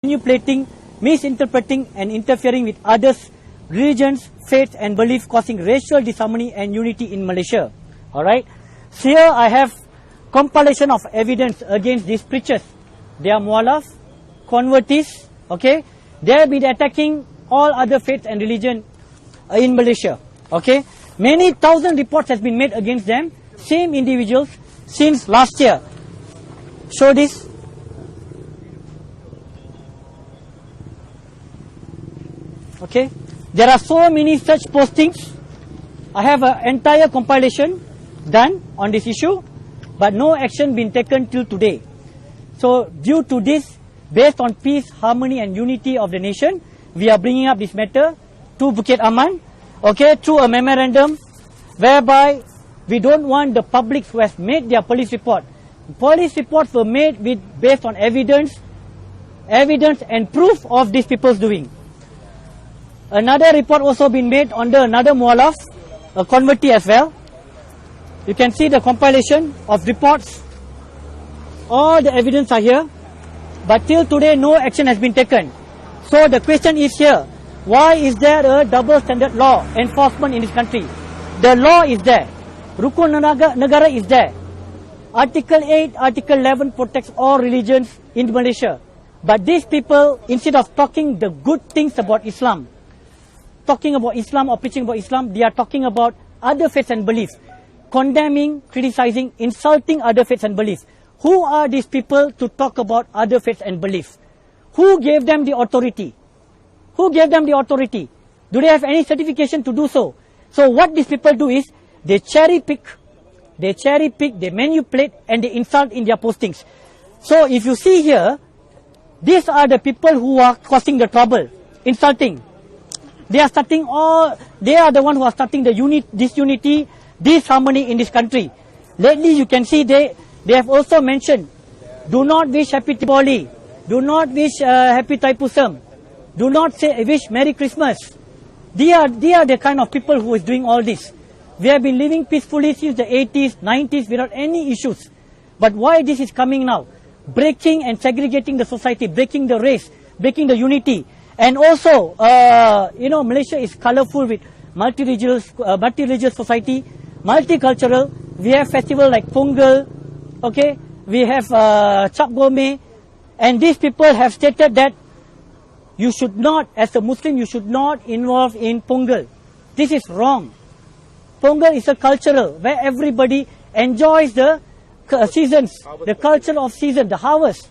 manipulating, misinterpreting and interfering with others' religions, faiths and beliefs, causing racial disharmony and unity in Malaysia. Alright. So here I have compilation of evidence against these preachers. They are mualaf, convertis, okay. They have been attacking all other faiths and religion in Malaysia, okay. Many thousand reports has been made against them, same individuals, since last year. Show this. Okay. There are so many such postings. I have an entire compilation done on this issue, but no action been taken till today. So due to this, based on peace, harmony and unity of the nation, we are bringing up this matter to Bukit Aman, okay, through a memorandum whereby we don't want the public who has made their police report. Police reports were made based on evidence and proof of these people's doing. Another report also been made under another mualaf, a converti as well. You can see the compilation of reports. All the evidence are here, but till today no action has been taken. So the question is here, why is there a double standard law enforcement in this country? The law is there. Rukun Negara is there. Article 8, Article 11 protects all religions in Malaysia. But these people, instead of talking the good things about Islam, talking about Islam or preaching about Islam, they are talking about other faiths and beliefs, condemning, criticizing, insulting other faiths and beliefs. Who are these people to talk about other faiths and beliefs? Who gave them the authority? Who gave them the authority? Do they have any certification to do so? So what these people do is, they cherry pick, they manipulate and they insult in their postings. So if you see here, these are the people who are causing the trouble, insulting. They are the ones who are starting the disunity, disharmony in this country. Lately you can see they have also mentioned, do not wish Happy Diwali, do not wish Happy Thaipusam, do not wish Merry Christmas. They are the kind of people who is doing all this. We have been living peacefully since the 80s, 90s without any issues. But why this is coming now? Breaking and segregating the society, breaking the race, breaking the unity. And also, Malaysia is colorful with multi-religious society, multicultural. We have festivals like Pongal, okay? We have Cap Gome. And these people have stated that you should not, as a Muslim, you should not involve in Pongal. This is wrong. Pongal is a cultural where everybody enjoys the seasons, the culture of season, the harvest.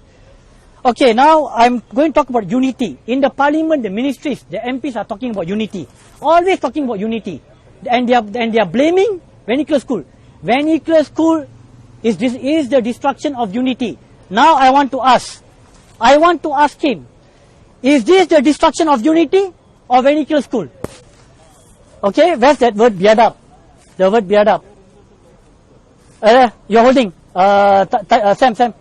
Okay, now I'm going to talk about unity. In the parliament, the ministries, the MPs are talking about unity. Always talking about unity. And they are blaming vernacular school. Vernacular school is the destruction of unity. Now I want to ask him, is this the destruction of unity or vernacular school? Okay, where's that word biadab? The word biadab. You're holding. Sam.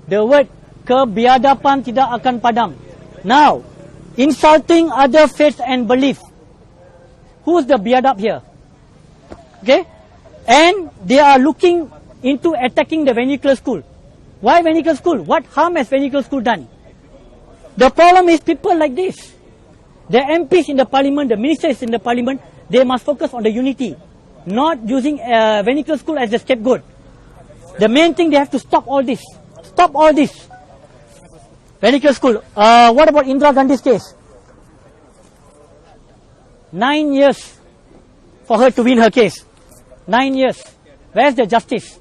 The word kebiadaban tidak akan padam. Now, insulting other faiths and beliefs. Who's the biadab here? Okay? And they are looking into attacking the vernacular school. Why vernacular school? What harm has vernacular school done? The problem is people like this. The MPs in the parliament, the ministers in the parliament, they must focus on the unity, not using vernacular school as the scapegoat. The main thing, they have to stop all this. Stop all this. Vernacular school. What about Indira Gandhi's case? 9 years for her to win her case. 9 years. Where's the justice?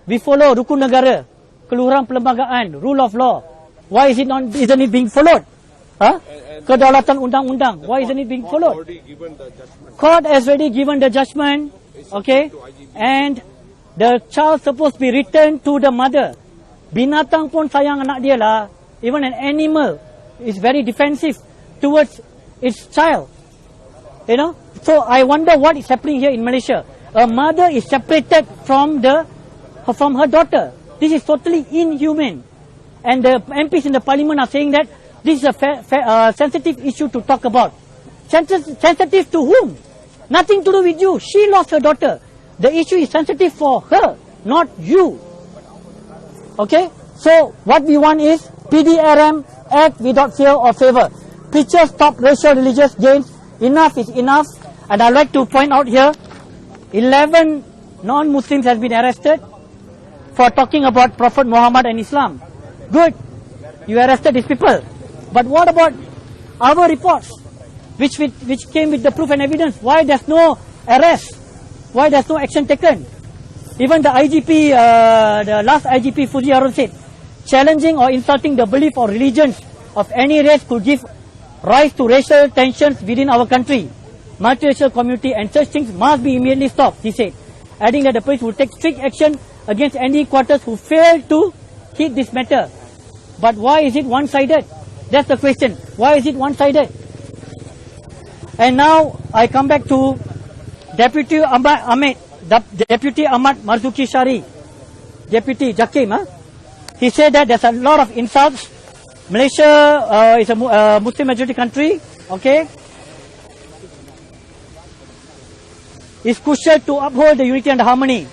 We follow Rukun Negara, Keluhuran Perlembagaan, rule of law. Why isn't it being followed? Kedaulatan undang-undang. Why isn't it being followed? Court has already given the judgment. Okay, and the child supposed to be returned to the mother. Binatang pun sayang anak dia lah. Even an animal is very defensive towards its child. So I wonder what is happening here in Malaysia. A mother is separated from her daughter. This is totally inhumane. And the MPs in the parliament are saying that this is a sensitive issue to talk about. Sensitive to whom? Nothing to do with you. She lost her daughter. The issue is sensitive for her, not you. Okay, so what we want is PDRM act without fear or favor. Preachers stop racial religious gains. Enough is enough. And I'd like to point out here, 11 non-Muslims has been arrested for talking about Prophet Muhammad and Islam. Good, you arrested these people. But what about our reports, which came with the proof and evidence? Why there's no arrest? Why there's no action taken? Even the IGP, the last IGP Fuji Harun said, challenging or insulting the belief or religions of any race could give rise to racial tensions within our country. Multiracial community and such things must be immediately stopped, he said, adding that the police will take strict action against any quarters who fail to hit this matter. But why is it one-sided? That's the question. Why is it one-sided? And now I come back to Deputy Deputy Ahmad Marzuki Shari, Deputy Jakim. He said that there's a lot of insults. Malaysia is a Muslim majority country. Okay, it's crucial to uphold the unity and harmony.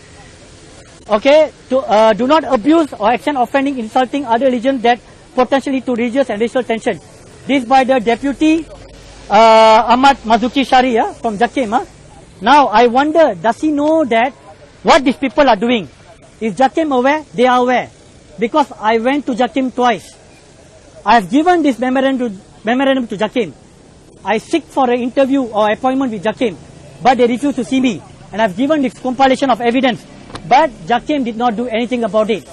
Okay, to do not abuse or action offending, insulting other religions that potentially to religious and racial tension. This by the Deputy Ahmad Marzuki Shari from Jakim. Now I wonder, does he know that what these people are doing? Is Jakim aware? They are aware. Because I went to Jakim twice. I have given this memorandum to Jakim. I seek for an interview or appointment with Jakim, but they refused to see me. And I have given this compilation of evidence. But Jakim did not do anything about it.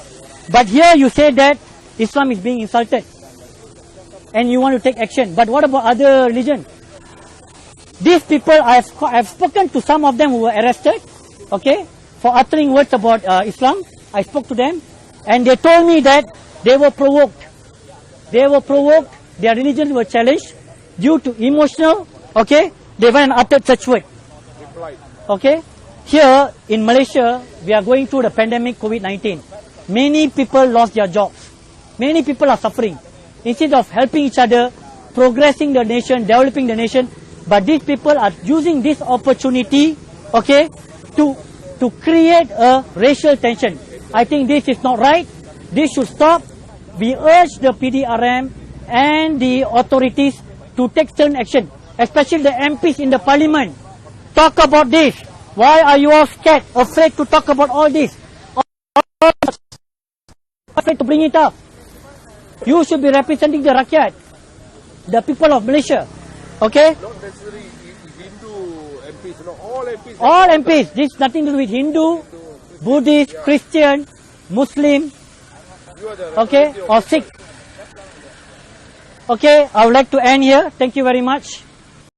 But here you say that Islam is being insulted. And you want to take action. But what about other religions? These people, I have spoken to some of them who were arrested, okay, for uttering words about Islam. I spoke to them, and they told me that they were provoked. They were provoked, their religions were challenged due to emotional, okay, they went and uttered such words. Okay, here in Malaysia, we are going through the pandemic COVID-19. Many people lost their jobs. Many people are suffering. Instead of helping each other, progressing the nation, developing the nation, but these people are using this opportunity, okay, to create a racial tension. I think this is not right. This should stop. We urge the PDRM and the authorities to take stern action, especially the MPs in the parliament. Talk about this. Why are you all scared, afraid to talk about all this? Afraid to bring it up. You should be representing the Rakyat, the people of Malaysia. Okay? Not necessarily Hindu MPs, no, all MPs. All MPs. This is nothing to do with Hindu, Buddhist, Christian, Muslim, okay, or Sikh. Okay, I would like to end here. Thank you very much.